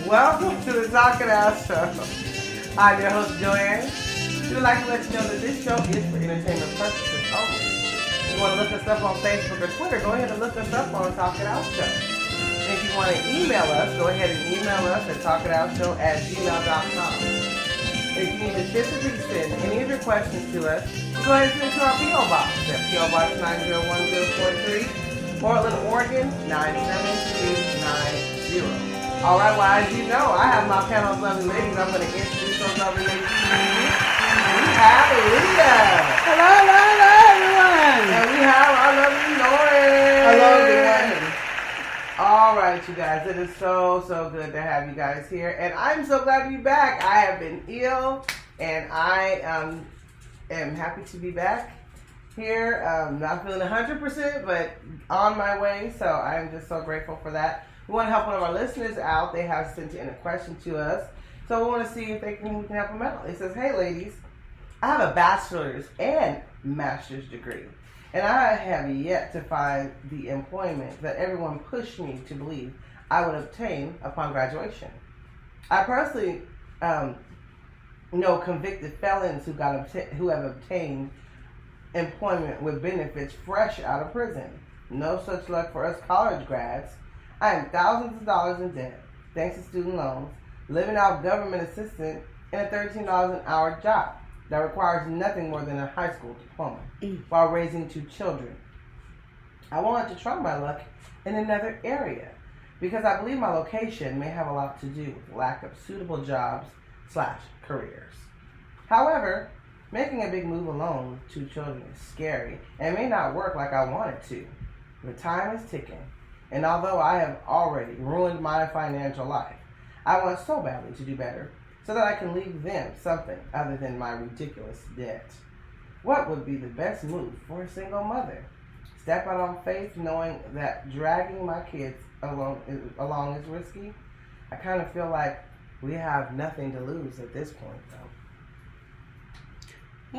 Welcome to the Talk It Out Show. I'm your host, Joanne. We would like to let you know that this show is for entertainment purposes only. If you want to look us up on Facebook or Twitter, go ahead and look us up on Talk It Out Show. And if you want to email us, go ahead and email us at talkitoutshow@gmail.com. If you need to physically send any of your questions to us, go ahead and send it to our P.O. Box at P.O. Box 901043, Portland, Oregon 97290. All right, well, as you know, I have my panel of lovely ladies. I'm going to introduce those lovely ladies to you. We have Leah. Hello, everyone. And we have our lovely Lauren. Hello, everyone. All right, you guys. It is so good to have you guys here. And I'm so glad to be back. I have been ill, and I am happy to be back here. Not feeling 100%, but on my way. So I'm just so grateful for that. We want to help one of our listeners out. They have sent in a question to us. So we want to see if we can help them out. It says, hey, ladies, I have a bachelor's and master's degree, and I have yet to find the employment that everyone pushed me to believe I would obtain upon graduation. I personally know convicted felons who have obtained employment with benefits fresh out of prison. No such luck for us college grads. I am thousands of dollars in debt, thanks to student loans, living out government assistance in a $13 an hour job that requires nothing more than a high school diploma while raising 2 children. I wanted to try my luck in another area because I believe my location may have a lot to do with lack of suitable jobs/careers. However, making a big move alone with 2 children is scary and may not work like I want it to. The time is ticking. And although I have already ruined my financial life, I want so badly to do better so that I can leave them something other than my ridiculous debt. What would be the best move for a single mother? Step out on faith knowing that dragging my kids along is risky? I kind of feel like we have nothing to lose at this point, though.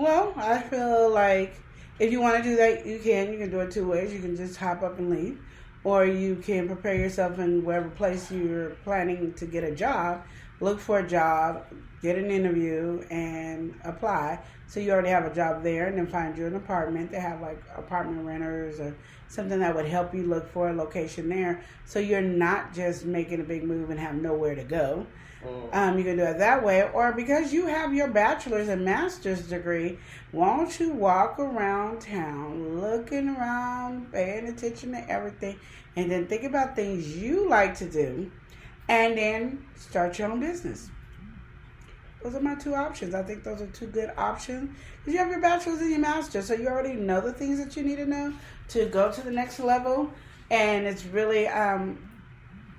Well, I feel like if you want to do that, you can. You can do it 2 ways. You can just hop up and leave. Or you can prepare yourself in wherever place you're planning to get a job. Look for a job, get an interview, and apply. So you already have a job there, and then find you an apartment. They have like apartment renters or something that would help you look for a location there. So you're not just making a big move and have nowhere to go. You can do it that way. Or because you have your bachelor's and master's degree, won't you walk around town looking around, paying attention to everything, and then think about things you like to do, and then start your own business. Those are my 2 options. I think those are 2 good options. Because you have your bachelor's and your master's, so you already know the things that you need to know to go to the next level. And it's really...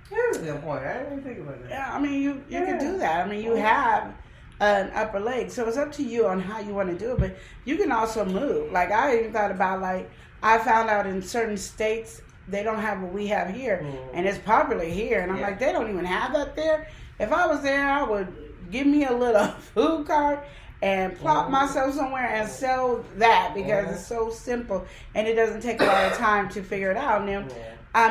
That's a good point. I didn't even think about that. Yeah, I mean, you can do that. I mean, you have an upper leg. So it's up to you on how you want to do it. But you can also move. Like, I even thought about, like, I found out in certain states, they don't have what we have here. And it's popular here. And I'm like, they don't even have that there. If I was there, I would give me a little food cart and plop myself somewhere and sell that because it's so simple. And it doesn't take a lot of time to figure it out. Now,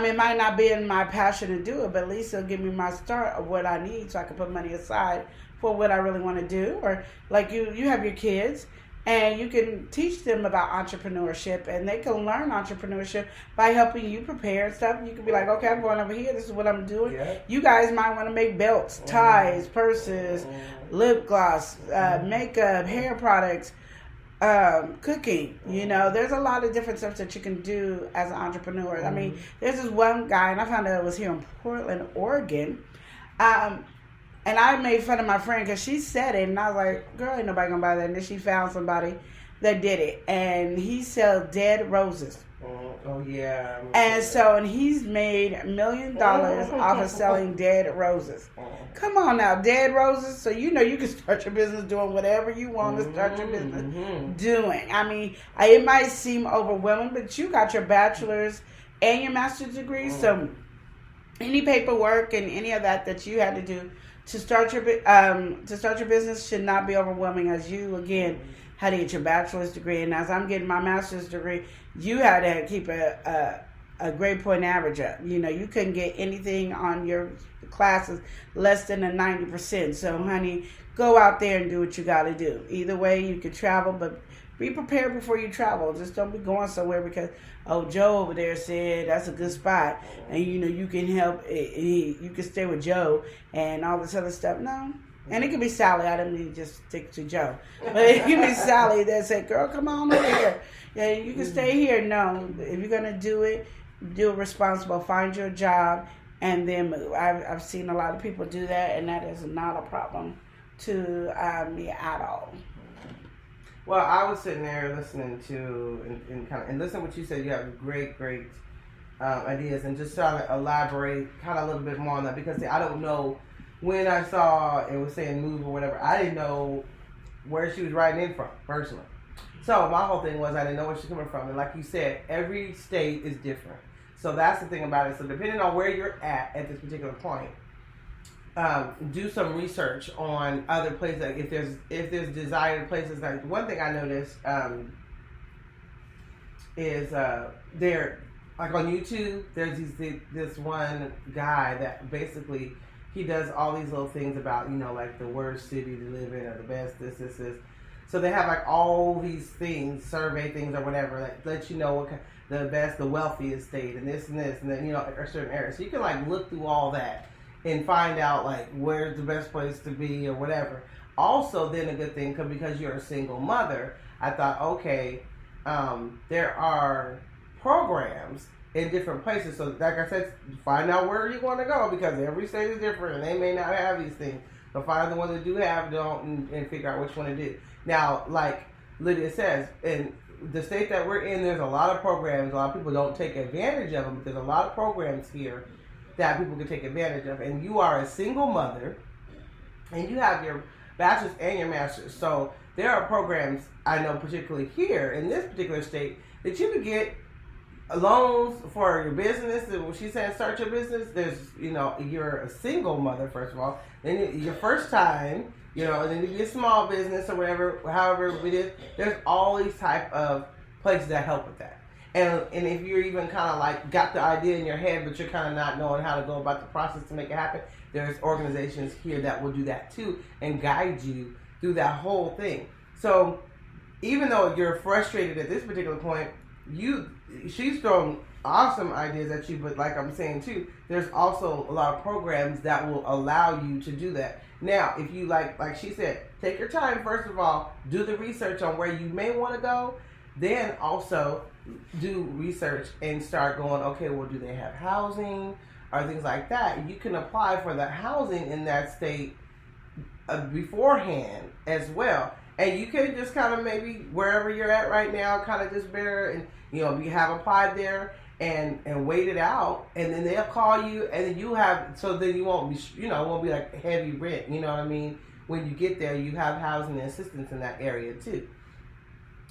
it might not be in my passion to do it, but at least it'll give me my start of what I need so I can put money aside for what I really want to do. Or like you have your kids and you can teach them about entrepreneurship and they can learn entrepreneurship by helping you prepare stuff. You can be like, okay, I'm going over here. This is what I'm doing. Yeah. You guys might want to make belts, ties, purses, lip gloss, makeup, hair products, cooking. You know, there's a lot of different stuff that you can do as an entrepreneur. I mean, there's this one guy, and I found out it was here in Portland, Oregon. And I made fun of my friend because she said it, and I was like, girl, ain't nobody gonna buy that. And then she found somebody that did it, and he sells dead roses. Oh yeah. And he's made $1 million off of selling dead roses. Come on now, dead roses. So you know you can start your business doing whatever you want to start your business doing. I mean, it might seem overwhelming, but you got your bachelor's and your master's degree. So any paperwork and any of that you had to do to start your business should not be overwhelming, as you again had to get your bachelor's degree, and as I'm getting my master's degree, you had to keep a a grade point average up. You know, you couldn't get anything on your classes less than a 90%. So, honey, go out there and do what you got to do. Either way, you can travel, but be prepared before you travel. Just don't be going somewhere because, oh, Joe over there said that's a good spot, and you know you can help. You can stay with Joe and all this other stuff. No, and it could be Sally. I didn't mean to just stick to Joe, but it could be Sally that said, "Girl, come on over here. Yeah, you can stay here." No, if you're gonna do it responsible. Find your job and then move. I've seen a lot of people do that, and that is not a problem to me at all. Well, I was sitting there listening to and listen to what you said. You have great ideas, and just trying to elaborate kind of a little bit more on that, because I don't know, when I saw it was saying move or whatever, I didn't know where she was writing in from personally. So my whole thing was I didn't know where she's coming from, and like you said, every state is different. So that's the thing about it. So depending on where you're at this particular point, do some research on other places. Like if there's desired places. Like one thing I noticed is there, like on YouTube, there's this one guy that basically he does all these little things about, you know, like the worst city to live in or the best this. So they have like all these things, survey things or whatever, that let you know what the best, the wealthiest state, and this, and then, you know, a certain area. So you can like look through all that and find out like where's the best place to be or whatever. Also, then a good thing, because you're a single mother, I thought, okay, there are programs in different places. So like I said, find out where you want to go, because every state is different and they may not have these things. But find the ones that do have them and figure out which one to do. Now, like Lydia says, in the state that we're in, there's a lot of programs. A lot of people don't take advantage of them, but there's a lot of programs here that people can take advantage of. And you are a single mother, and you have your bachelor's and your master's. So there are programs, I know particularly here in this particular state, that you can get loans for your business. And when she's saying start your business, there's, you know, you're a single mother, first of all. Then your first time, you know, and then you get a small business or whatever, however it is, there's all these type of places that help with that. And if you're even kind of like got the idea in your head, but you're kind of not knowing how to go about the process to make it happen, there's organizations here that will do that too and guide you through that whole thing. So even though you're frustrated at this particular point, she's throwing awesome ideas at you, but like I'm saying too, there's also a lot of programs that will allow you to do that. Now, if you like she said, take your time, first of all, do the research on where you may want to go, then also do research and start going, okay, well, do they have housing or things like that? You can apply for the housing in that state beforehand as well. And you can just kind of maybe wherever you're at right now, kind of just bear and, you know, you have applied there and wait it out, and then they'll call you, and then you have, so then you won't be, you know, it won't be like heavy rent, you know what I mean? When you get there, you have housing and assistance in that area too.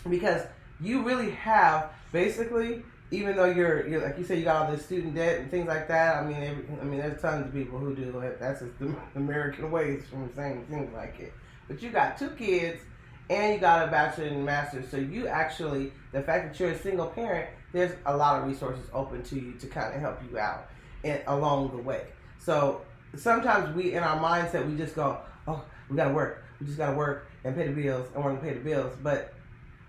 Because you really have, basically, even though you're like you said, you got all this student debt and things like that. I mean, there's tons of people who do it. That's just the American ways from saying things like it. But you got 2 kids, and you got a bachelor and master. So you actually, the fact that you're a single parent, there's a lot of resources open to you to kind of help you out along the way. So sometimes we, in our mindset, we just go, oh, we got to work. We just got to work and pay the bills, and we're going to pay the bills. But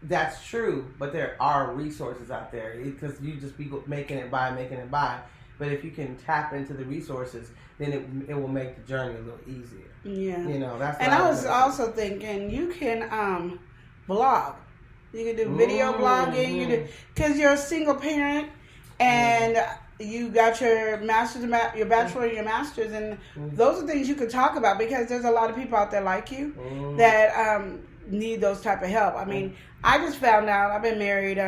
that's true, but there are resources out there, because you just be making it by. But if you can tap into the resources, then it will make the journey a little easier. Yeah. You know, that's what and I was also thinking you can blog. You can do video blogging, because you're a single parent and you got your master's, your bachelor, and your master's, and those are things you could talk about, because there's a lot of people out there like you that need those type of help. I mean, I just found out, I've been married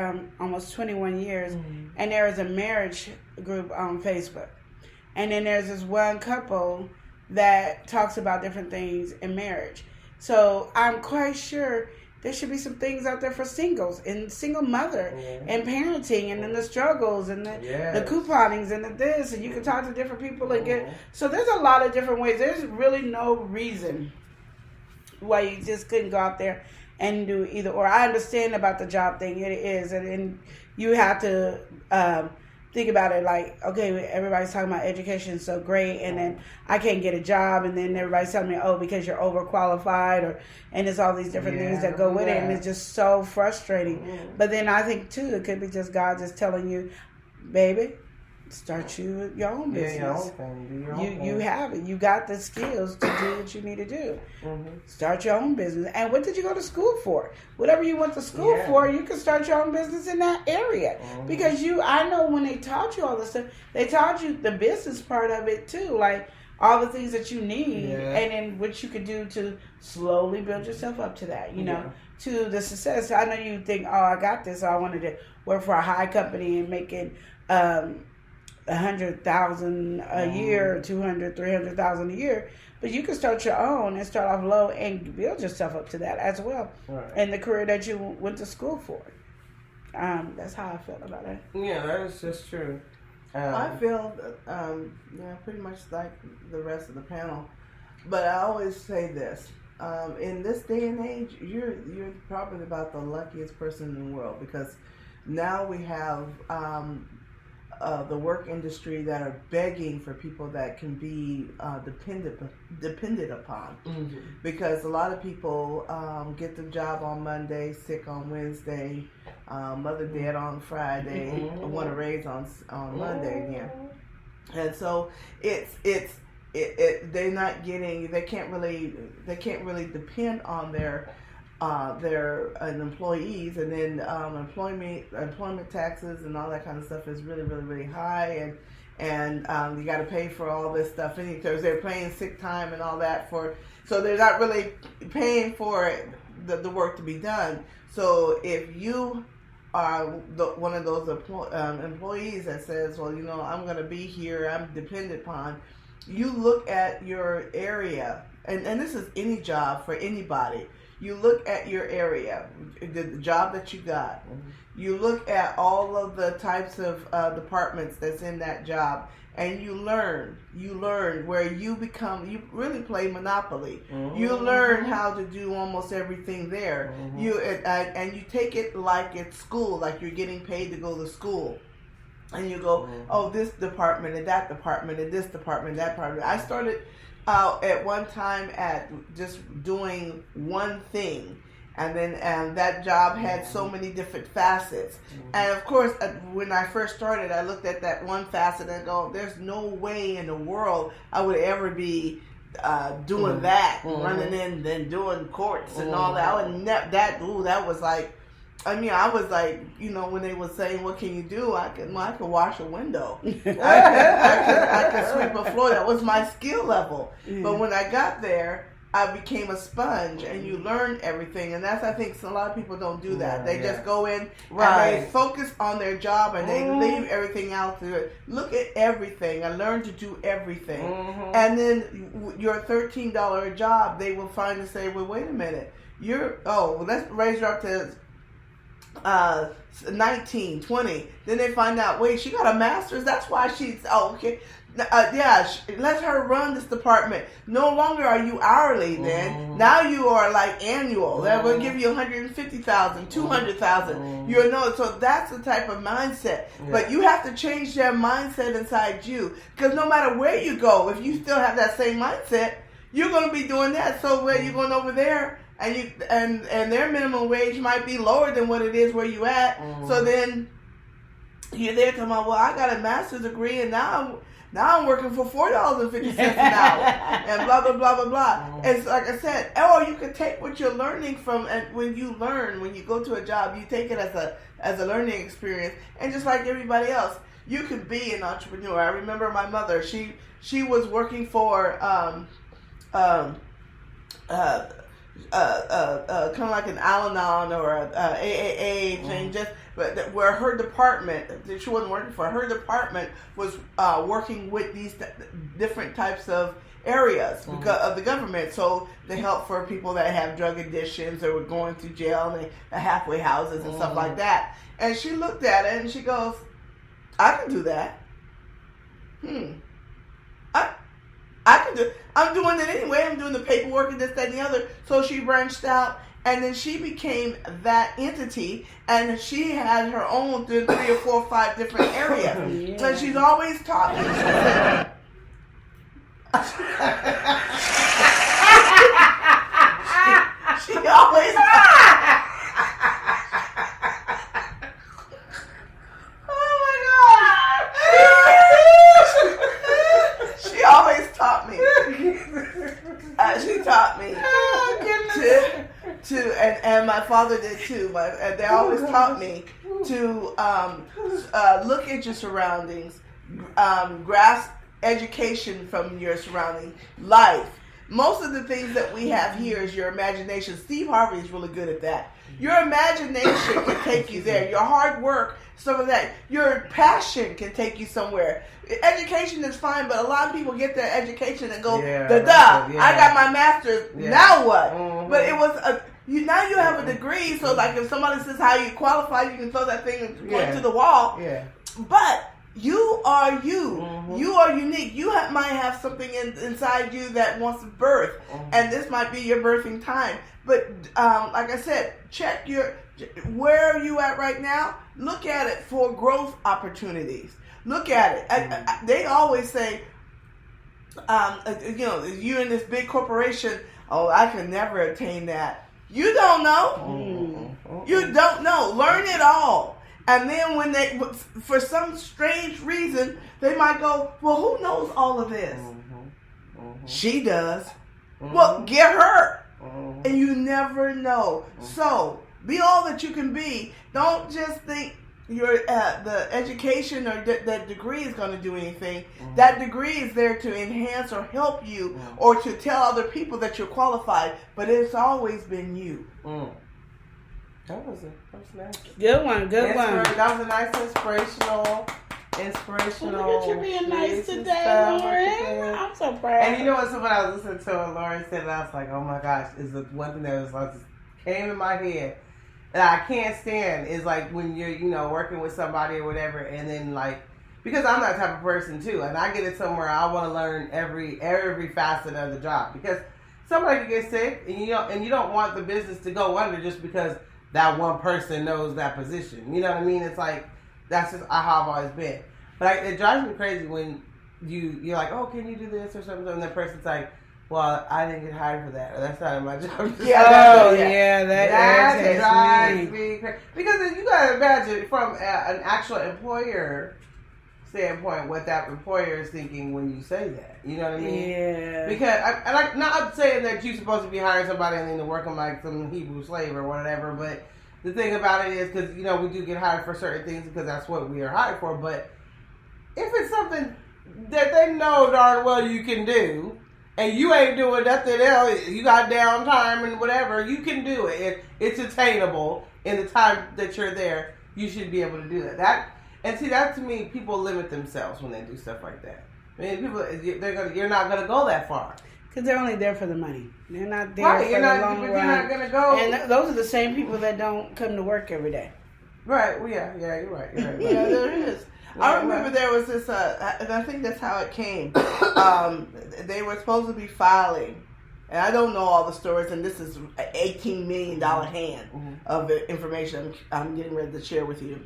almost 21 years, and there is a marriage group on Facebook. And then there's this one couple that talks about different things in marriage. So I'm quite sure there should be some things out there for singles and single mother and parenting, and then the struggles and the couponings and the this, and you can talk to different people and get. So there's a lot of different ways. There's really no reason why you just couldn't go out there and do either or. I understand about the job thing. It is, and you have to think about it like, okay, everybody's talking about education is so great, and then I can't get a job, and then everybody's telling me, oh, because you're overqualified, and there's all these different things that go with it, and it's just so frustrating. But then I think too, it could be just God just telling you, baby, start your own business. Your own thing. Do your own thing. You have it. You got the skills to do what you need to do. Start your own business. And what did you go to school for? Whatever you went to school for, you can start your own business in that area. Because I know when they taught you all this stuff, they taught you the business part of it too. Like all the things that you need, and then what you could do to slowly build yourself up to that, you know, to the success. I know you think, oh, I got this, so I wanted to work for a high company and making $100,000 a year, 200, 300,000 a year, but you can start your own and start off low and build yourself up to that as well, and the career that you went to school for. That's how I felt about it. Yeah, that is just true. I feel pretty much like the rest of the panel, but I always say this: in this day and age, you're probably about the luckiest person in the world, because now we have the work industry that are begging for people that can be depended upon, because a lot of people get the job on Monday, sick on Wednesday, mother dead on Friday, want a raise on Monday again, and so they're not getting, they can't really depend on their employees, and then employment taxes and all that kind of stuff is really, really, really high, and you got to pay for all this stuff, because they're paying sick time and all that so they're not really paying for the work to be done. So if you are one of those employees that says, well, I'm going to be here, I'm dependent upon, you look at your area, and this is any job for anybody. You look at your area, the job that you got. You look at all of the types of departments that's in that job, and you learn where you really play Monopoly. You learn how to do almost everything there. And you take it like it's school, like you're getting paid to go to school. And you go, oh, this department and that department and this department and that department. I started at one time at just doing one thing, and then that job had so many different facets. And of course, when I first started, I looked at that one facet and go, there's no way in the world I would ever be doing that, running in and doing courts and all that. I would that was like, I was like, when they were saying, what can you do? I could wash a window. I could sweep a floor. That was my skill level. But when I got there, I became a sponge, and you learn everything. And I think a lot of people don't do that. They just go in and they focus on their job, and they leave everything out to look at everything and learn to do everything. And then your $13 job, they will finally say, well, wait a minute. Let's raise her up to 19, 20. Then they find out, wait, she got a master's. That's why she's okay. Let her run this department. No longer are you hourly then. Now you are like annual. That will give you 150,000, 200,000. So that's the type of mindset. But you have to change that mindset inside you, because no matter where you go, if you still have that same mindset, you're going to be doing that. So where you're going over there, and their minimum wage might be lower than what it is where you at. So then you're there talking about, well, I got a master's degree, and now I'm working for $4.50 an hour, and blah blah blah blah blah. It's like I said, you can take what you're learning from, and when you go to a job, you take it as a learning experience, and just like everybody else, you could be an entrepreneur. I remember my mother; she was working for kind of like an Al-Anon or a AAA thing, where her department, she wasn't working for, her department was working with these different types of areas of the government. So they help for people that have drug addictions or were going to jail, and the halfway houses and stuff like that. And she looked at it and she goes, I can do that. I can do it. I'm doing it anyway. I'm doing the paperwork and this, that, and the other. So she branched out and then she became that entity, and she had her own 3 or 4 or 5 different areas. So she's always taught me. She always. She always taught me. She taught me and my father did too. They always taught me to look at your surroundings, grasp education from your surrounding life. Most of the things that we have here is your imagination. Steve Harvey is really good at that. Your imagination can take you there. Your hard work, some of that. Your passion can take you somewhere. Education is fine, but a lot of people get their education and go, I got my master's, now what? Mm-hmm. But it was now you have a degree, so like if somebody says how you qualify, you can throw that thing and point to the wall. Yeah. But you are you. Mm-hmm. You are unique. You might have something inside you that wants to birth, and this might be your birthing time. But like I said, check where are you at right now? Look at it for growth opportunities. Look at it. They always say, you're in this big corporation. Oh, I can never attain that. You don't know. You don't know. Learn it all. And then when they, for some strange reason, they might go, well, who knows all of this? She does. Well, get her. And you never know. So be all that you can be. Don't just think the education or that degree is going to do anything. That degree is there to enhance or help you or to tell other people that you're qualified. But it's always been you. That was nice. Good one. That was a nice inspirational. Look at you being nice today, Lauren. I'm so proud. And you know what? When I was listening to what Lauren said, and I was like, oh my gosh, is the one thing that was like just came in my head that I can't stand is like when you're working with somebody or whatever, and then like because I'm that type of person too, and I get it somewhere I want to learn every facet of the job because somebody could get sick and you don't want the business to go under just because that one person knows that position. You know what I mean? It's like that's just how I've always been. But it drives me crazy when you're like, oh, can you do this or something? And that person's like, well, I didn't get hired for that. Or that's not in my job. That drives me crazy. Because you got to imagine from an actual employer standpoint what that employer is thinking when you say that. You know what I mean? Yeah. Because I'm not saying that you're supposed to be hiring somebody and then to work them like some Hebrew slave or whatever, but the thing about it is because, we do get hired for certain things because that's what we are hired for, but if it's something that they know darn well you can do, and you ain't doing nothing else, you got downtime and whatever, you can do it. It's attainable in the time that you're there. You should be able to do that. That to me, people limit themselves when they do stuff like that. I mean, you're not gonna go that far. Because they're only there for the money. They're not there for the long run. You're not gonna go. And those are the same people that don't come to work every day. Right. Well, yeah, you're right. Yeah, there is. I remember there was this, and I think that's how it came. They were supposed to be filing, and I don't know all the stories, and this is an $18 million hand of information I'm getting ready to share with you.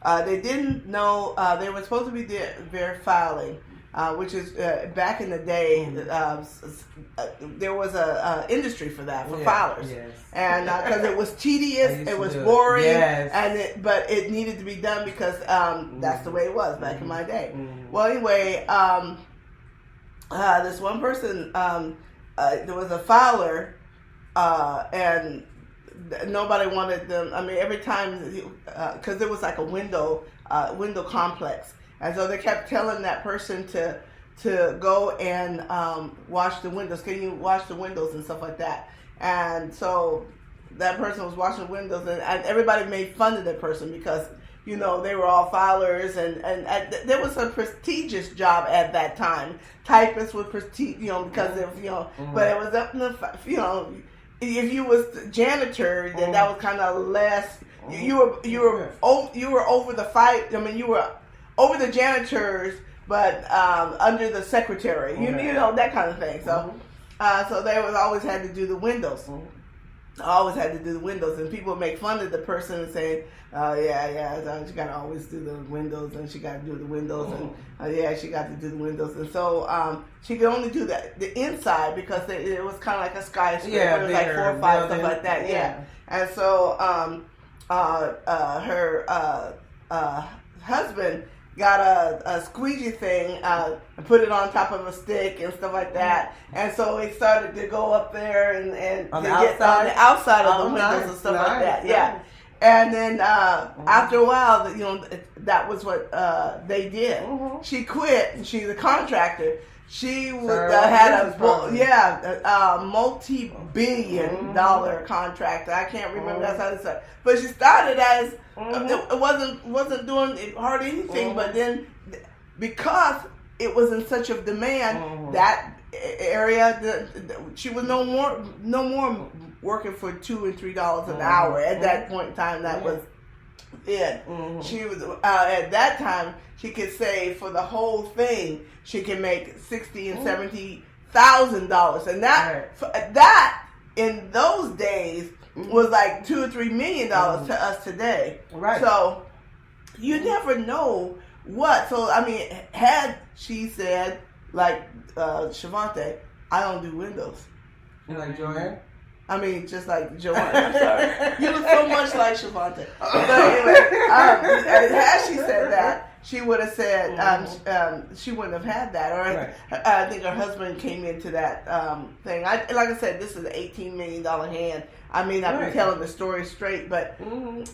They didn't know, they were supposed to be there filing, which is, back in the day, there was a industry for that, for filers. Yes. And because it was tedious, it was boring, but it needed to be done because that's the way it was back in my day. Well, anyway, this one person, there was a filer, and nobody wanted them. I mean, every time, because it was like a window complex. And so they kept telling that person to go and wash the windows. Can you wash the windows and stuff like that? And so that person was washing the windows, and everybody made fun of that person because they were all filers, and there was a prestigious job at that time. Typists were prestige, because of but it was up in the if you was the janitor, then that was kind of less. You were over the fight. I mean, you were over the janitors, but under the secretary, you know, that kind of thing. So, so they always had to do the windows. I always had to do the windows, and people would make fun of the person and say, she got to always do the windows, and she got to do the windows, and she got to do the windows. And so she could only do the inside because it was kind of like a skyscraper. Yeah, it was like 4 or 5, stuff like that. Yeah. And so her husband got a squeegee thing and put it on top of a stick and stuff like that. And so he started to go up there and on to the get on the outside of the windows and stuff like that. Yeah. And then after a while, that was what they did. She quit. She's a contractor. She had a multi-billion-dollar contract. I can't remember that's how they said. But she started as it wasn't doing hardly anything. But then because it was in such a demand, that area she was no more working for $2 and $3 an hour at that point in time. That was it. She was at that time. She could say for the whole thing, she can make $60,000 and $70,000, and that in those days was like $2 or $3 million to us today. Right. So you never know what. So I mean, had she said like Shavante, I don't do windows. You like Joanne? I mean, just like Joanne. I'm sorry. You look so much like Shavante. But anyway, had she said that, she would have said she wouldn't have had that. Or I think her husband came into that thing. Like I said, this is an $18 million hand. I may not be telling the story straight, but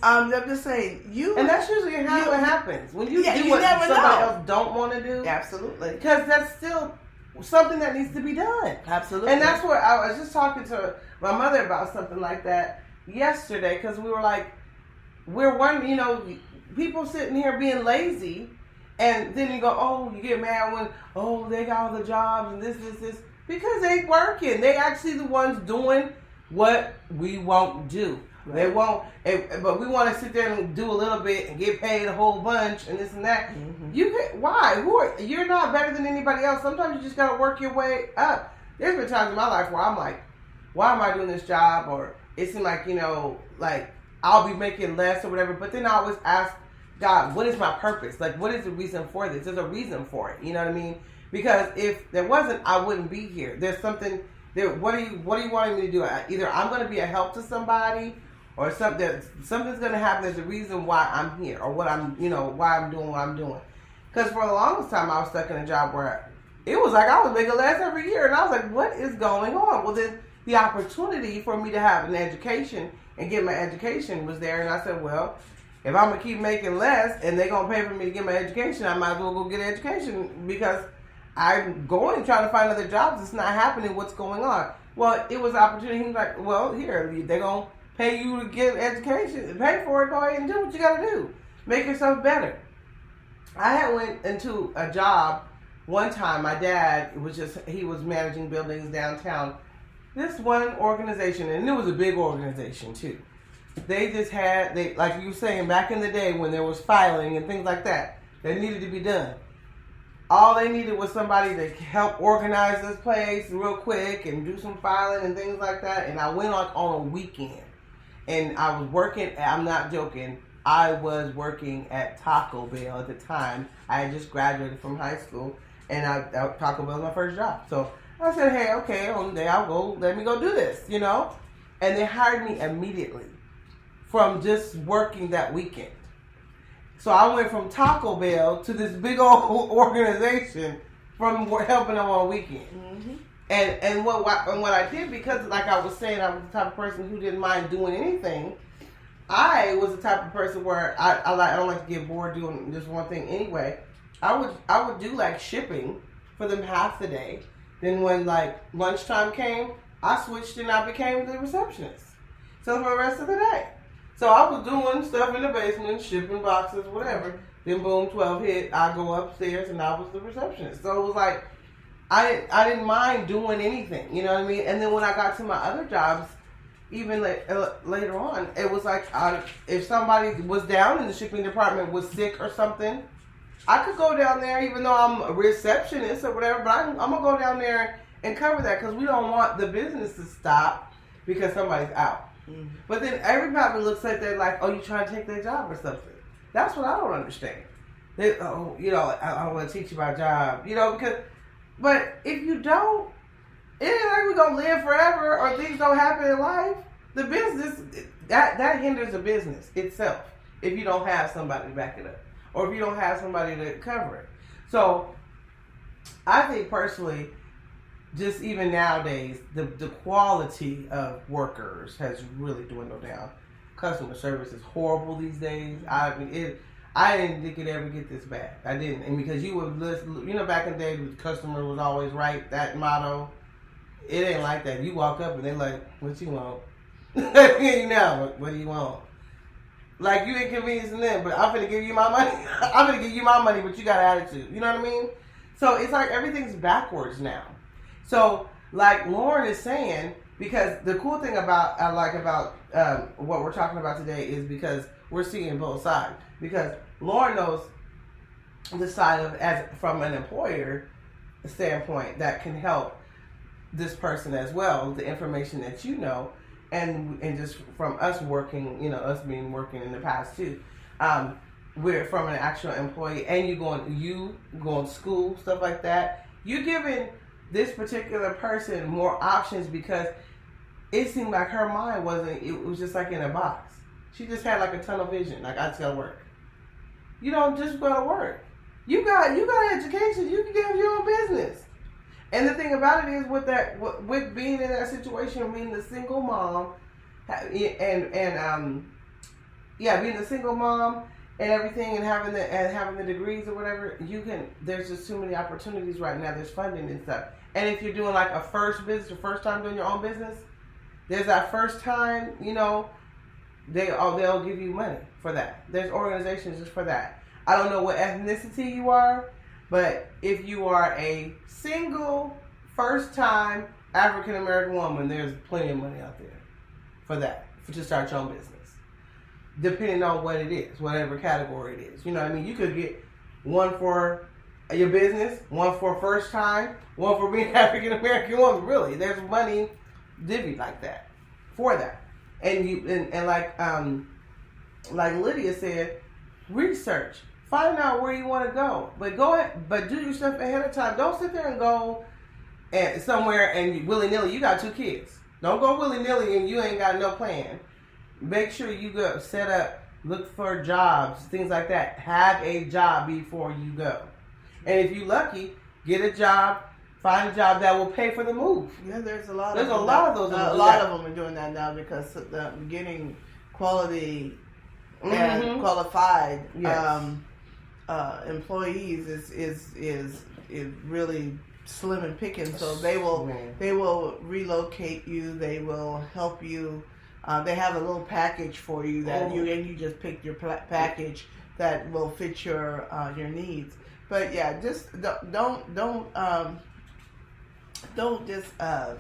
I'm just saying and that's usually how it happens when you do what somebody else don't want to do. Absolutely, because that's still something that needs to be done. Absolutely, and that's what I was just talking to my mother about something like that yesterday, because we were like, we're wondering, people sitting here being lazy, and then you go, you get mad when they got all the jobs and this because they working. They actually the ones doing what we won't do. Right. They won't, but we want to sit there and do a little bit and get paid a whole bunch and this and that. Why? You're not better than anybody else. Sometimes you just gotta work your way up. There's been times in my life where I'm like, why am I doing this job? Or it seems like like I'll be making less or whatever. But then I always ask God, what is my purpose? Like, what is the reason for this? There's a reason for it. You know what I mean? Because if there wasn't, I wouldn't be here. There's something there. What are you wanting me to do? Either I'm going to be a help to somebody, or something's going to happen. There's a reason why I'm here, or what I'm, why I'm doing what I'm doing. Because for the longest time, I was stuck in a job where it was like I was making less every year, and I was like, what is going on? Well, then the opportunity for me to have an education and get my education was there, and I said, well, if I'm going to keep making less and they're going to pay for me to get my education, I might as well go get an education, because I'm going trying to find other jobs. It's not happening. What's going on? Well, it was an opportunity. He was like, well, here, they're going to pay you to get education. Pay for it. Go ahead and do what you got to do. Make yourself better. I had went into a job one time. My dad he was managing buildings downtown. This one organization, and it was a big organization too. They just had, like you were saying, back in the day when there was filing and things like that needed to be done. All they needed was somebody to help organize this place real quick and do some filing and things like that. And I went on a weekend, and I was working, I'm not joking, I was working at Taco Bell at the time. I had just graduated from high school, and Taco Bell was my first job. So I said, hey, okay, on the day let me go do this, And they hired me immediately from just working that weekend. So I went from Taco Bell to this big old organization from helping them on a weekend. And what I did, because like I was saying, I was the type of person who didn't mind doing anything. I was the type of person where I don't like to get bored doing just one thing anyway. I would do like shipping for them half the day. Then when like lunchtime came, I switched and I became the receptionist. So for the rest of the day. So I was doing stuff in the basement, shipping boxes, whatever. Then boom, 12 hit, I go upstairs and I was the receptionist. So it was like, I didn't mind doing anything, you know what I mean? And then when I got to my other jobs, even later on, it was like, if somebody was down in the shipping department, was sick or something, I could go down there, even though I'm a receptionist or whatever, but I'm going to go down there and cover that, because we don't want the business to stop because somebody's out. Mm. But then everybody looks like they're like, oh, you trying to take their job or something. That's what I don't understand. They, oh, you know, I want to teach you my job, you know, because, but if you don't, it ain't like we're going to live forever or things don't happen in life. The business, that hinders the business itself if you don't have somebody to back it up or if you don't have somebody to cover it. So I think personally, just even nowadays, the quality of workers has really dwindled down. Customer service is horrible these days. I mean, I didn't think it'd ever get this bad. I didn't. And because you would listen, you know, back in the day, the customer was always right, that motto. It ain't like that. You walk up and they're like, what you want? You know, what do you want? Like, you inconveniencing them, but I'm going to give you my money. I'm going to give you my money, but you got an attitude. You know what I mean? So it's like everything's backwards now. So, like Lauren is saying, because the cool thing about what we're talking about today is because we're seeing both sides. Because Lauren knows the side of, as from an employer standpoint, that can help this person as well, the information that you know, and just from us working, you know, us being working in the past too. We're from an actual employee, and you going to school, stuff like that. You giving this particular person more options because it seemed like her mind it was just like in a box. She just had like a tunnel vision, like I just gotta work. You don't just go to work. You got education, you can get your own business. And the thing about it is with being in that situation, being the single mom being the single mom and everything, and having the degrees or whatever, there's just too many opportunities right now. There's funding and stuff. And if you're doing like a first time doing your own business, there's that first time, you know, they'll give you money for that. There's organizations just for that. I don't know what ethnicity you are, but if you are a single first time African American woman, there's plenty of money out there for that, to start your own business. Depending on what it is, whatever category it is. You know what I mean? You could get one for your business, one for first time, one for being African American woman. Really, there's money divvied like that for that. And like Lydia said, research, find out where you want to go, but go ahead, but do your stuff ahead of time. Don't sit there and go somewhere and willy nilly. You got 2 kids. Don't go willy nilly and you ain't got no plan. Make sure you go set up, look for jobs, things like that. Have a job before you go. And if you're lucky, get a job, find a job that will pay for the move. Yeah, there's a lot of those. A lot of them are doing that now because getting quality and qualified employees is really slim and picking. So they will relocate you. They will help you. They have a little package for you that you just pick your package that will fit your needs. But yeah, just don't just give up.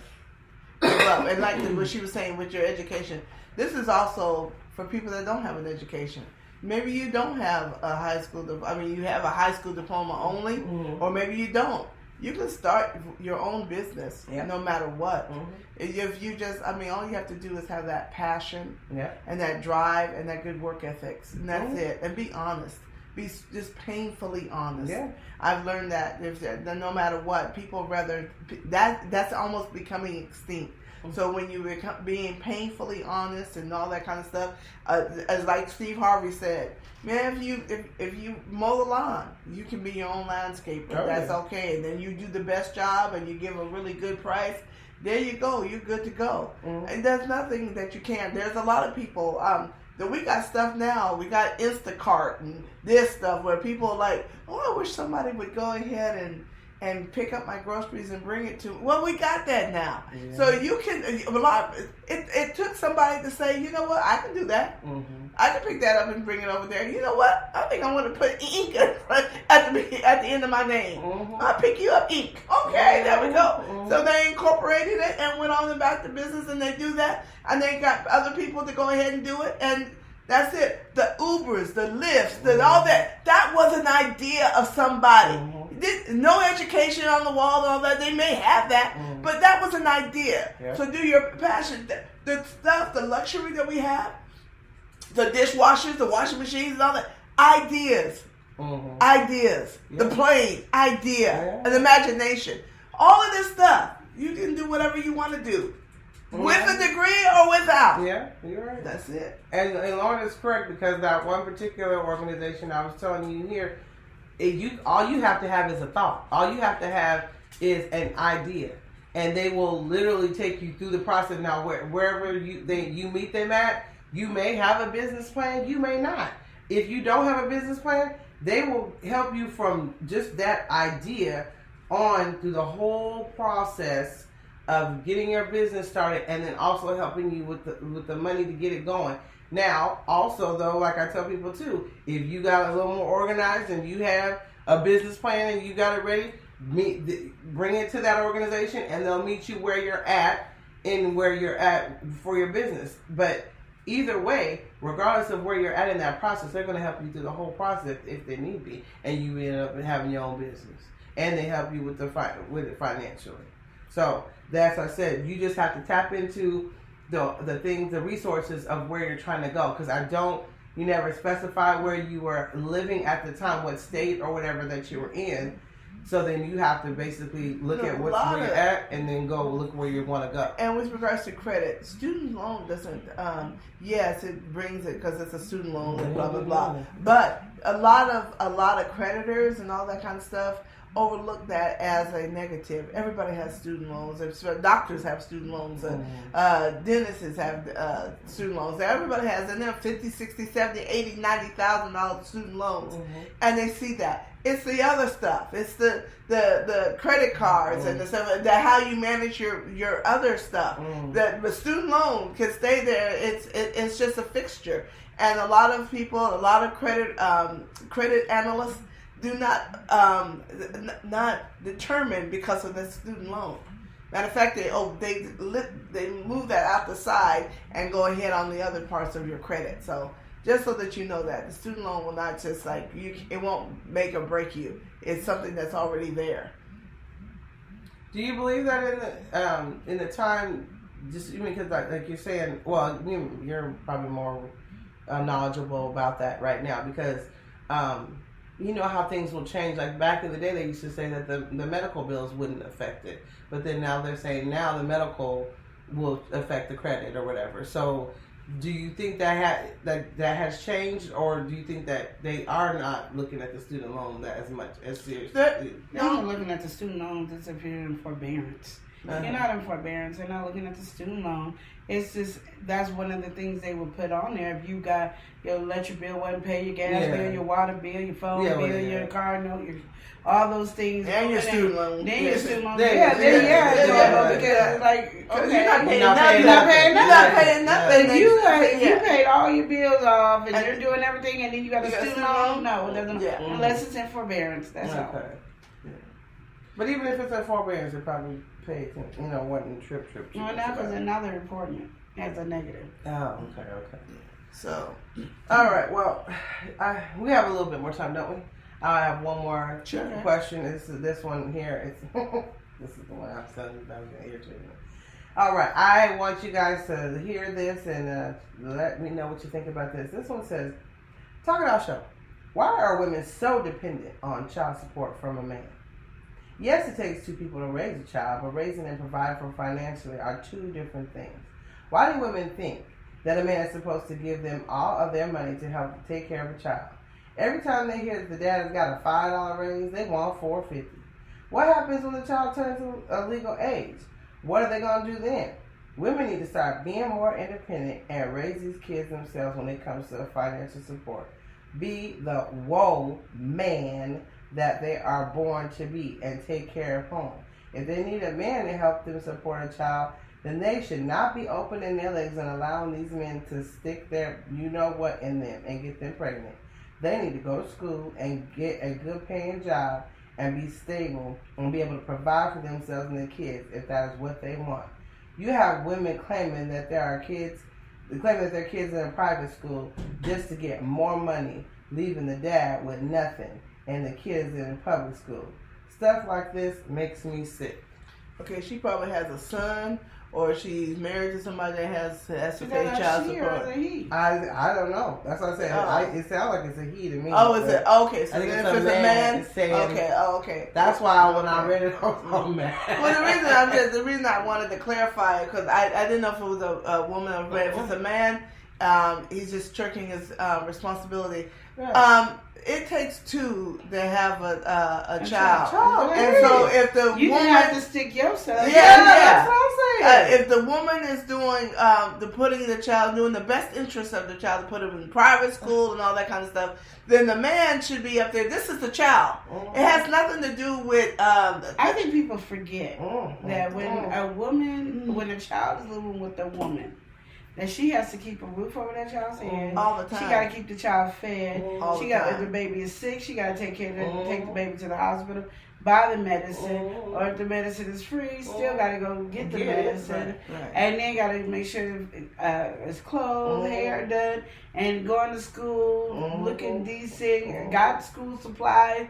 And like what she was saying with your education, this is also for people that don't have an education. Maybe you don't have a high school. You have a high school diploma only, or maybe you don't. You can start your own business no matter what. If you just, all you have to do is have that passion and that drive and that good work ethics, and that's it. And be honest. Be just painfully honest. Yeah. I've learned that no matter what, people rather that's almost becoming extinct. So when you become being painfully honest and all that kind of stuff, as like Steve Harvey said, man, if you mow the lawn, you can be your own landscaper. That's okay. And then you do the best job and you give a really good price. There you go. You're good to go. And there's nothing that you can't. There's a lot of people. That we got stuff now. We got Instacart and this stuff where people are like, I wish somebody would go ahead and pick up my groceries and bring it to me. Well, we got that now. Yeah. So you can, it took somebody to say, you know what, I can do that. I can pick that up and bring it over there. You know what, I think I want to put ink at the end of my name. I'll pick you up, ink. Okay, there we go. So they incorporated it and went on about the business, and they do that. And they got other people to go ahead and do it. And that's it. The Ubers, the Lyfts, all that. That was an idea of somebody. No education on the wall and all that. They may have that, but that was an idea. Yeah. So do your passion. The stuff, the luxury that we have, the dishwashers, the washing machines, and all that. Ideas. Ideas. Yeah. The plane. Idea. Yeah. An imagination. All of this stuff. You can do whatever you want to do. With a degree or without. Yeah, you're right. That's it. And Lauren is correct, because that one particular organization I was telling you here, all you have to have is a thought. All you have to have is an idea, and they will literally take you through the process. Now, wherever you meet them at, you may have a business plan, you may not. If you don't have a business plan, they will help you from just that idea on through the whole process of getting your business started, and then also helping you with the money to get it going. Now, also though, like I tell people too, if you got a little more organized and you have a business plan and you got it ready, bring it to that organization, and they'll meet you where you're at for your business. But either way, regardless of where you're at in that process, they're going to help you through the whole process if they need be, and you end up having your own business, and they help you with it financially. So that's what I said. You just have to tap into the things, the resources of where you're trying to go. Because you never specify where you were living at the time, what state or whatever that you were in. So then you have to basically look at where you're at, and then go look where you want to go. And with regards to credit, student loan doesn't. Yes, it brings it because it's a student loan and blah blah blah. But a lot of creditors and all that kind of stuff overlook that as a negative. Everybody has student loans. Doctors have student loans. Dentists have student loans. Everybody has, and they're $50, $60, $70, $80, $90,000 student loans, and they see that. It's the other stuff. It's the credit cards and the stuff, how you manage your other stuff. The student loan can stay there. It's just a fixture, and a lot of people, a lot of credit analysts do not determine because of the student loan. Matter of fact, they move that out the side and go ahead on the other parts of your credit. So just so that you know that the student loan will not just it won't make or break you. It's something that's already there. Do you believe that in the time, just even because like you're saying, well, you're probably more knowledgeable about that right now, because you know how things will change. Like back in the day, they used to say that the medical bills wouldn't affect it, but then now they're saying now the medical will affect the credit or whatever. So, do you think that has changed, or do you think that they are not looking at the student loan as much as seriously? They're not looking at the student loans as if you're in forbearance. You're not in forbearance. They're not looking at the student loan. It's just, that's one of the things they would put on there. If you got your electric bill, wasn't pay your gas bill, your water bill, your phone bill, your car note, all those things. And your student loan. Then your student loan. Because you're not paying nothing. You're not paying nothing. You're not paying nothing. If you paid all your bills off and you're doing everything, and then you got a student loan, no, it doesn't. Unless it's in forbearance, that's all. Yeah. But even if it's in forbearance, it probably paid, wasn't trip. No, now because now they're reporting it as a negative. Oh, okay. So, all right. Well, we have a little bit more time, don't we? I have one more question. This one here. This is the one I was telling you that was going to irritate me. All right. I want you guys to hear this and let me know what you think about this. This one says, talk it out show. Why are women so dependent on child support from a man? Yes, it takes two people to raise a child, but raising and providing for financially are two different things. Why do women think that a man is supposed to give them all of their money to help take care of a child? Every time they hear that the dad has got a $5 raise, they want $4.50. What happens when the child turns a legal age? What are they going to do then? Women need to start being more independent and raise these kids themselves when it comes to financial support. Be the whoa man that they are born to be and take care of home. If they need a man to help them support a child, then they should not be opening their legs and allowing these men to stick their you-know-what in them and get them pregnant. They need to go to school and get a good paying job and be stable and be able to provide for themselves and their kids if that is what they want. You have women claiming that their kids are in private school just to get more money, leaving the dad with nothing, and the kids in public school. stuff like this makes me sick. Okay, she probably has a son, or she's married to somebody that has to Is pay that child a she or support. is it a he? I don't know. That's what I said. Oh. It sounds like it's a he to me. Oh, is it? Okay, so I think then it's if a it's man a man, that's saying- okay. That's why when I read it, I was so mad. Well, the reason I wanted to clarify it because I didn't know if it was a woman or man. If it's a man, he's just shirking his responsibility. Right. It takes two to have a A child. child, And yeah. so if the You woman didn't have to stick yourself. Yeah. That's what I'm saying. if the woman is doing the putting the child, doing the best interest of the child, to put him in private school and all that kind of stuff, then the man should be up there. This is the child. It has nothing to do with. I think people forget that when when a child is living with a woman, that she has to keep a roof over that child's head. all the time. She got to keep the child fed. All She the got, if time. the baby is sick, she got to take the baby to the hospital, buy the medicine, or if the medicine is free, still got to go get the medicine, Right. and then got to make sure it's clothes, hair done, and going to school, looking decent, got school supplies,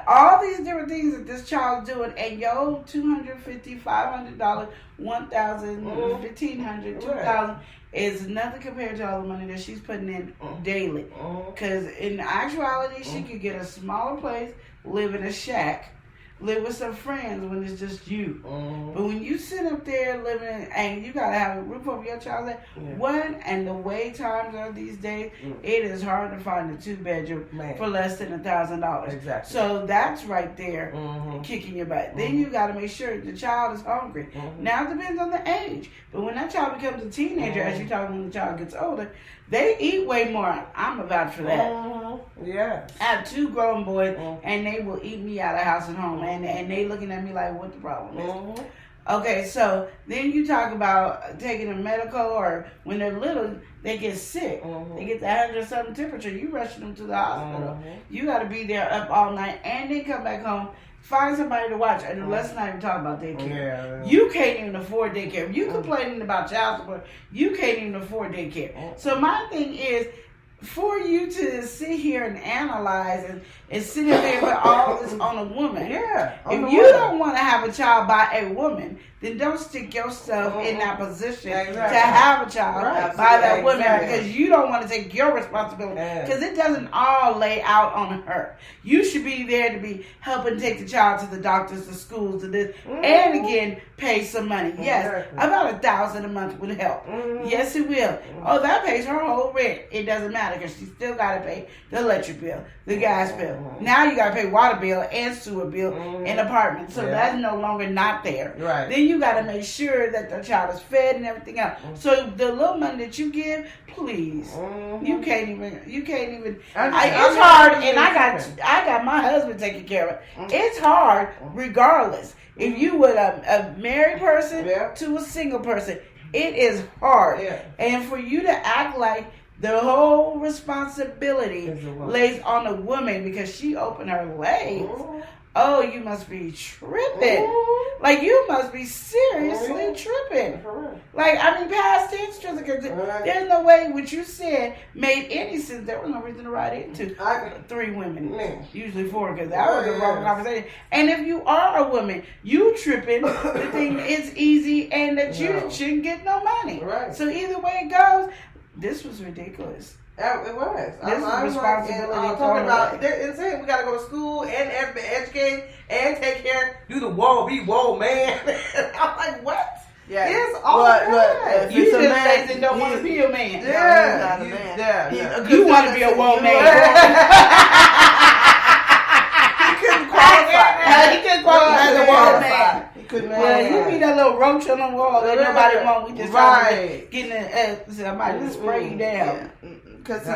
all these different things that this child's doing, and your $250, $500, $1,000, $1,500, $2,000 is nothing compared to all the money that she's putting in daily. Because in actuality, she could get a smaller place, live in a shack, live with some friends when it's just you. But when you sit up there living and you gotta have a roof over your child's head, and the way times are these days, it is hard to find a 2-bedroom for less than $1,000. Exactly. So that's right there kicking your butt. Then you gotta make sure the child is hungry. Now it depends on the age, but when that child becomes a teenager, as you talk when the child gets older, they eat way more. I'm about for that. Yeah. I have 2 grown boys, and they will eat me out of house and home, and they looking at me like, what the problem is? Okay, so then you talk about taking a medical, or when they're little, they get sick. They get the 100-something temperature. You rushing them to the hospital. You got to be there up all night, and then come back home. Find somebody to watch. And let's not even talk about daycare. Yeah. You can't even afford daycare. If you complaining about child support, you can't even afford daycare. So my thing is, for you to sit here and analyze and sit there and put all this on a woman. Yeah. If you don't want to have a child by a woman, then don't stick yourself in that position to have a child by that woman, because you don't want to take your responsibility, because it doesn't all lay out on her. You should be there to be helping take the child to the doctors, the schools, to this, and again pay some money. Yes, about $1,000 a month would help. Yes, it will. Oh, that pays her whole rent. It doesn't matter, because she still got to pay the electric bill, the gas bill. Now you got to pay water bill and sewer bill and apartment. So that's no longer not there. Right. Then you got to make sure that the child is fed and everything else. So the little money that you give, please, you can't even. It's hard, and I got my husband taking care of it. It's hard, regardless. If you were a married person to a single person, it is hard. And for you to act like the whole responsibility lays on the woman because she opened her legs. Oh, you must be tripping. Like, you must be seriously tripping. Like, I mean, past tense, there's no way what you said made any sense. There was no reason to write into 3 women. Usually 4, because that was a wrong conversation. And if you are a woman, you tripping, the thing is easy, and that you shouldn't get no money. So either way it goes, this was ridiculous. It was. This is responsibility. Talking about, they're insane. We gotta go to school and educate and take care. Do the be man. I'm like, what? Yeah. It's all that. You just lazy and don't want to be a man. Yeah. No, he's not a man. Yeah. You want to be a woman. He couldn't qualify. He couldn't qualify as a woman. He couldn't Well, you be that little roach on the wall that nobody want. We just getting somebody to spray you down. Because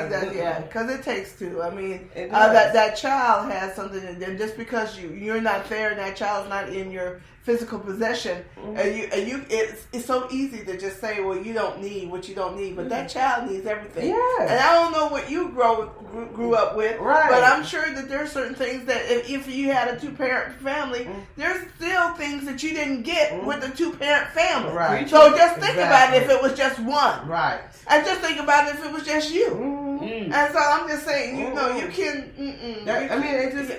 it takes 2. I mean, that child has something, and just because you're not there and that child's not in your physical possession, it's so easy to just say, well, you don't need what you don't need, but that child needs everything. And I don't know what you grew up with, but I'm sure that there are certain things that if you had a 2-parent family, there's still things that you didn't get with the 2-parent family. So just think about it if it was just one. And just think about it if it was just you. And so I'm just saying, you know, you can. I mean, it just.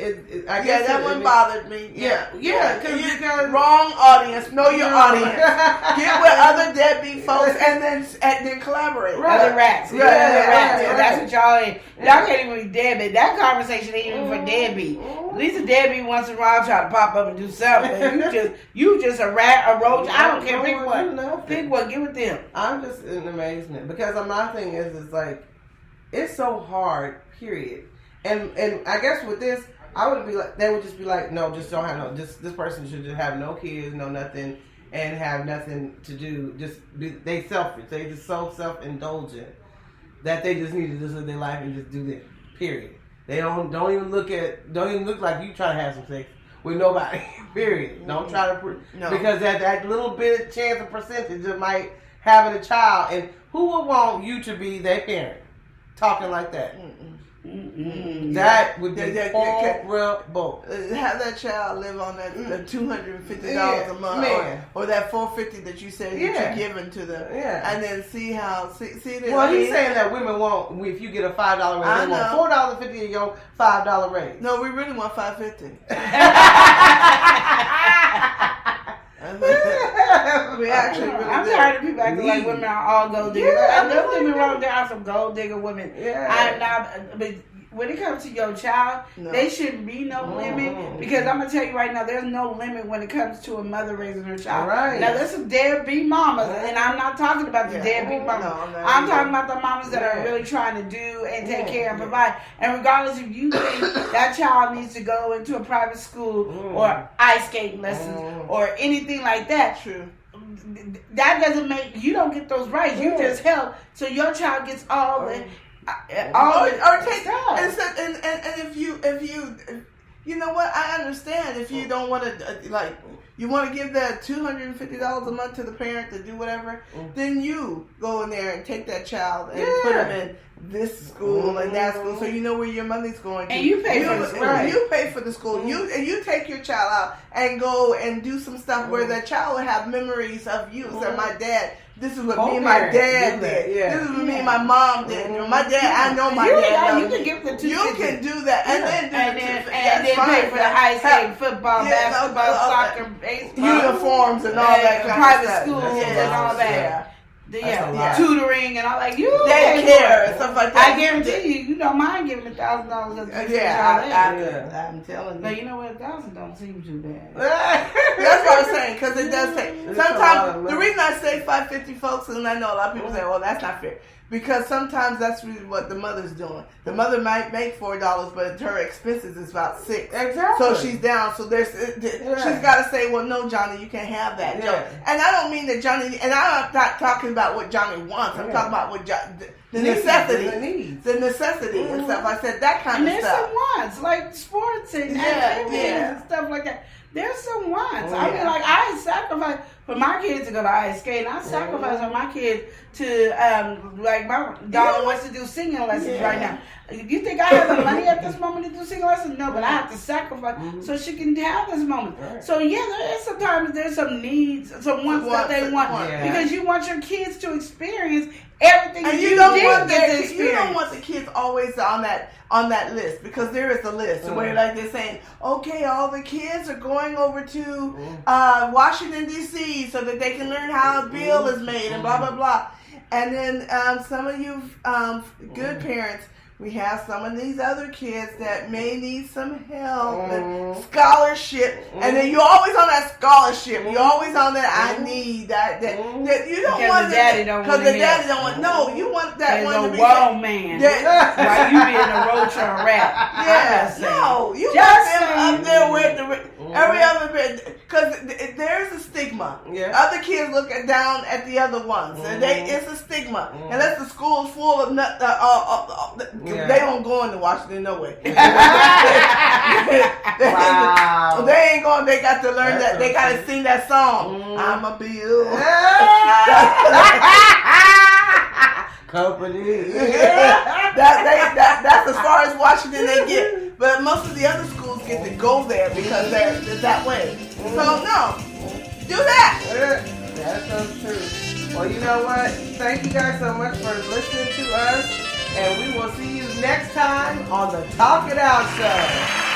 I Yeah, guess that one bothered me. Yeah, because wrong audience. Know your audience. Get with other deadbeat folks and then collaborate. Other rats. Right. That's what y'all ain't. Y'all can't even be deadbeat. That conversation ain't even for deadbeat. At least a deadbeat once in a while try to pop up and do something. You just a rat, a roach. I don't care. Pick one. Pick one. Get with them. I'm just in amazement because my thing is like, it's so hard. Period. And I guess with this, I would be like, they would just be like, no, just don't have no. This person should just have no kids, no nothing, and have nothing to do. They selfish. They just so self-indulgent that they just need to just live their life and just do this. Period. They don't even look like you trying to have some sex with nobody. Period. Don't try to because that little bit chance of percentage of might having a child, and who would want you to be their parent talking like that? That would be horrible. Have that child live on that $250 a month, or that $450 that you said that you're giving to them, and then see this. Well, he's saying that women want, if you get a $5 raise, they want $4.50 of your $5 raise. No, we really want $5.50. We actually really I'm tired of people acting like women are all gold diggers. Don't get me wrong, there are some gold digger women. I'm not, but when it comes to your child, there shouldn't be no limit, because I'm gonna tell you right now, there's no limit when it comes to a mother raising her child. Right. Now there's some deadbeat mamas, and I'm not talking about the deadbeat mamas. I'm talking about the mamas that are really trying to do and take care and provide. And regardless if you think that child needs to go into a private school or ice skating lessons or anything like that. True. That doesn't make you don't get those rights. You just help so your child gets all the. Or take and if you know what, I understand if you don't want to you want to give that $250 a month to the parent to do whatever, then you go in there and take that child and put them in this school and that school, so you know where your money's going to. And you pay for the school. You pay for the school. You take your child out and go and do some stuff where that child will have memories of you. So my dad. This is what me and my dad did. Yeah. This is what me and my mom did. My dad, I know my dad. You can give the $250. You can do that, and then pay for the ice skating, football, basketball, soccer, baseball, uniforms, and all that kind private of stuff. schools and all that. Tutoring and all that. Daycare and stuff like that. I guarantee you don't mind giving $1,000. I'm telling you. But you know what? $1,000 don't seem too bad. That's what I'm saying, because it does take. Sometimes the reason I say $550, folks, and I know a lot of people say, "Well, that's not fair," because sometimes that's really what the mother's doing. The mother might make $4, but her expenses is about $6. Exactly. So she's down. So she's got to say, "Well, no, Johnny, you can't have that." Yeah. And I don't mean that Johnny. And I'm not talking about what Johnny wants. I'm talking about what the necessity, the necessity and stuff. I said that kind of stuff. And there's some wants, like sports and activities and stuff like that. There's some wants. I mean, like, I sacrifice for my kids to go to ice skating. I sacrifice for my kids to, like, my daughter wants to do singing lessons right now. You think I have the money at this moment to do singing lessons? No, but I have to sacrifice so she can have this moment. Right. So, there is sometimes there's some needs, some wants that they want. Because you want your kids to experience everything and you don't want the kids always on that list, because there is a list where like they're saying, okay, all the kids are going over to Washington D.C. so that they can learn how a bill is made and blah blah blah. And then some of you good parents, we have some of these other kids that may need some help and scholarship, and then you're always on that scholarship. You're always on that. I need that. That you don't because want the daddy don't want. Because the daddy don't want. No, you want that one to be. Whoa, man. While you being a roach or a rat. Yeah. No, you want them up there with the every other bit, because there's a stigma. Yeah. Other kids look down at the other ones, and it's a stigma. Unless the school's full of they don't go into Washington no way. They ain't going. They got to learn that. They got to sing that song. I'm a bill. Company. That's as far as Washington they get. But most of the other schools get to go there because they're that way. So no, do that. That's so true. Well, you know what? Thank you guys so much for listening to us. And we will see you next time on the Talk It Out Show.